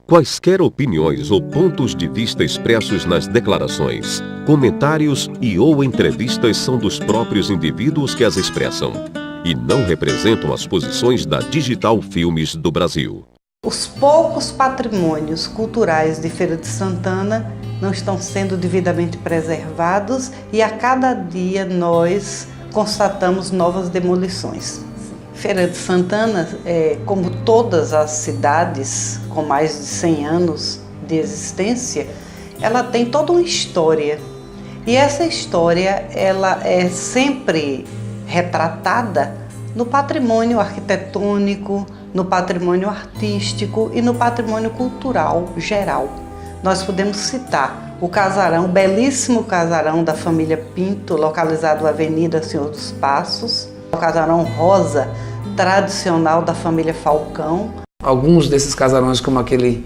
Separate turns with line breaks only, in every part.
Quaisquer opiniões ou pontos de vista expressos nas declarações, comentários e ou entrevistas são dos próprios indivíduos que as expressam e não representam as posições da Digital Filmes do Brasil.
Os poucos patrimônios culturais de Feira de Santana não estão sendo devidamente preservados e a cada dia nós constatamos novas demolições. Feira de Santana, como todas as cidades com mais de 100 anos de existência, ela tem toda uma história. E essa história ela é sempre retratada no patrimônio arquitetônico, no patrimônio artístico e no patrimônio cultural geral. Nós podemos citar o casarão, o belíssimo casarão da família Pinto, localizado na Avenida Senhor dos Passos, o casarão rosa, tradicional da família Falcão.
Alguns desses casarões, como aquele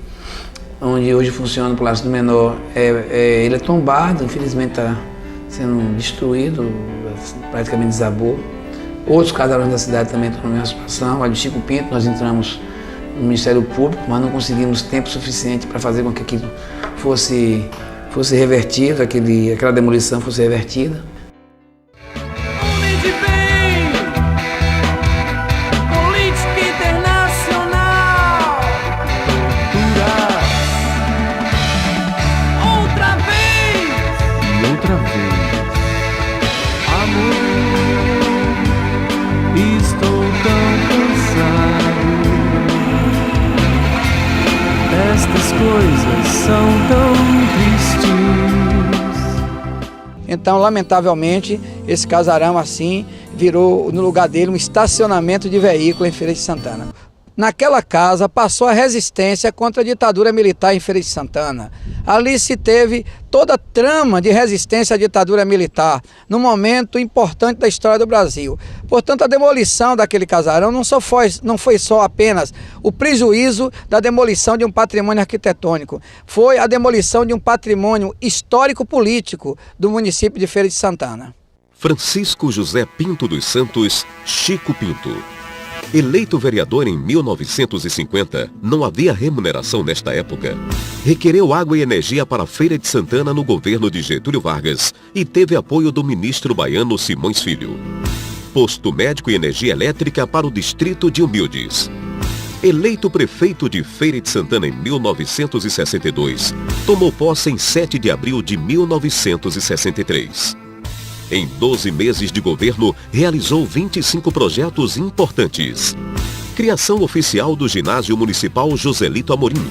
onde hoje funciona o Palácio do Menor, ele é tombado, infelizmente está sendo destruído, praticamente desabou. Outros casarões da cidade também estão na mesma situação. A de Chico Pinto, nós entramos no Ministério Público, mas não conseguimos tempo suficiente para fazer com que aquilo fosse revertido, aquela demolição fosse revertida.
Estas coisas são tão tristes.
Então, lamentavelmente, esse casarão assim virou no lugar dele um estacionamento de veículo em Feira de Santana. Naquela casa passou a resistência contra a ditadura militar em Feira de Santana. Ali se teve toda a trama de resistência à ditadura militar, num momento importante da história do Brasil. Portanto, a demolição daquele casarão não foi só apenas o prejuízo da demolição de um patrimônio arquitetônico, foi a demolição de um patrimônio histórico-político do município de Feira de Santana.
Francisco José Pinto dos Santos, Chico Pinto. Eleito vereador em 1950, não havia remuneração nesta época. Requereu água e energia para a Feira de Santana no governo de Getúlio Vargas e teve apoio do ministro baiano Simões Filho. Posto médico e energia elétrica para o distrito de Humildes. Eleito prefeito de Feira de Santana em 1962, tomou posse em 7 de abril de 1963. Em 12 meses de governo, realizou 25 projetos importantes. Criação oficial do Ginásio Municipal Joselito Amorim.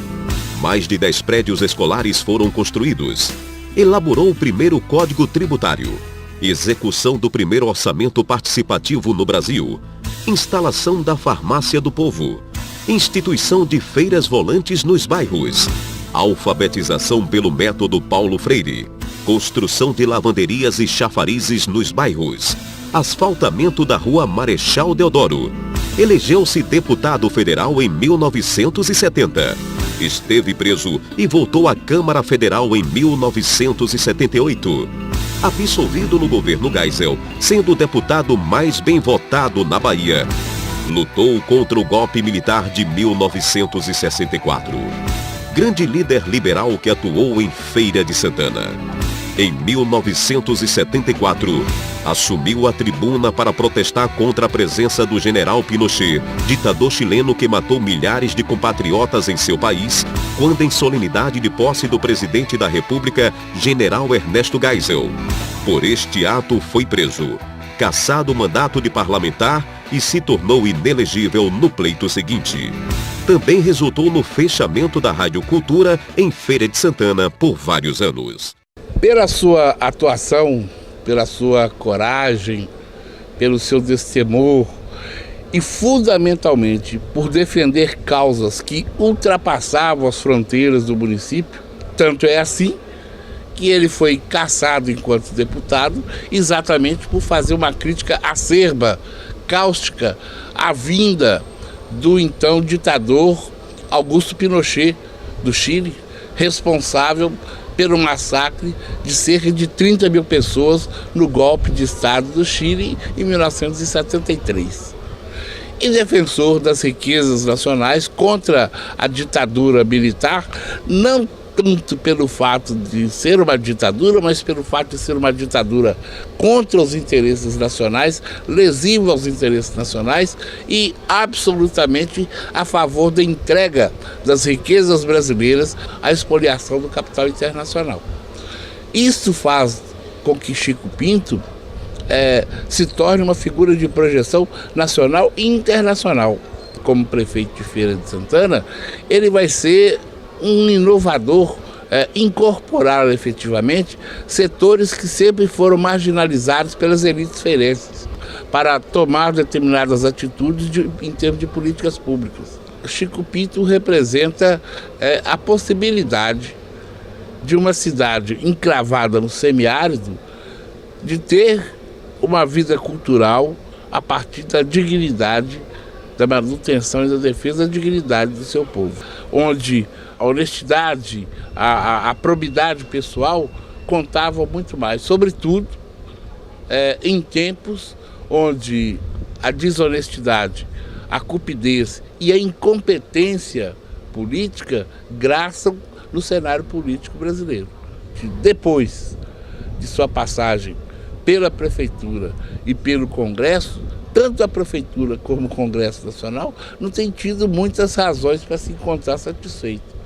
Mais de 10 prédios escolares foram construídos. Elaborou o primeiro Código Tributário. Execução do primeiro orçamento participativo no Brasil. Instalação da Farmácia do Povo. Instituição de feiras volantes nos bairros. Alfabetização pelo método Paulo Freire. Construção de lavanderias e chafarizes nos bairros. Asfaltamento da rua Marechal Deodoro. Elegeu-se deputado federal em 1970. Esteve preso e voltou à Câmara Federal em 1978. Absolvido no governo Geisel, sendo o deputado mais bem votado na Bahia. Lutou contra o golpe militar de 1964. Grande líder liberal que atuou em Feira de Santana. Em 1974, assumiu a tribuna para protestar contra a presença do general Pinochet, ditador chileno que matou milhares de compatriotas em seu país, quando em solenidade de posse do presidente da República, general Ernesto Geisel. Por este ato foi preso, cassado o mandato de parlamentar e se tornou inelegível no pleito seguinte. Também resultou no fechamento da Rádio Cultura em Feira de Santana por vários anos.
Pela sua atuação, pela sua coragem, pelo seu destemor e fundamentalmente por defender causas que ultrapassavam as fronteiras do município, tanto é assim que ele foi cassado enquanto deputado exatamente por fazer uma crítica acerba, cáustica, à vinda do então ditador Augusto Pinochet do Chile, responsável pelo massacre de cerca de 30 mil pessoas no golpe de Estado do Chile em 1973. e defensor das riquezas nacionais contra a ditadura militar, não tanto pelo fato de ser uma ditadura, mas pelo fato de ser uma ditadura contra os interesses nacionais, lesiva aos interesses nacionais e absolutamente a favor da entrega das riquezas brasileiras à expoliação do capital internacional. Isso faz com que Chico Pinto se torne uma figura de projeção nacional e internacional. Como prefeito de Feira de Santana, ele vai ser um inovador, incorporar efetivamente setores que sempre foram marginalizados pelas elites feirenses para tomar determinadas atitudes em termos de políticas públicas. Chico Pinto representa a possibilidade de uma cidade encravada no semiárido de ter uma vida cultural a partir da dignidade, da manutenção e da defesa da dignidade do seu povo, onde a honestidade, a probidade pessoal contavam muito mais, sobretudo em tempos onde a desonestidade, a cupidez e a incompetência política graçam no cenário político brasileiro. Depois de sua passagem pela Prefeitura e pelo Congresso, tanto a Prefeitura como o Congresso Nacional não tem tido muitas razões para se encontrar satisfeito.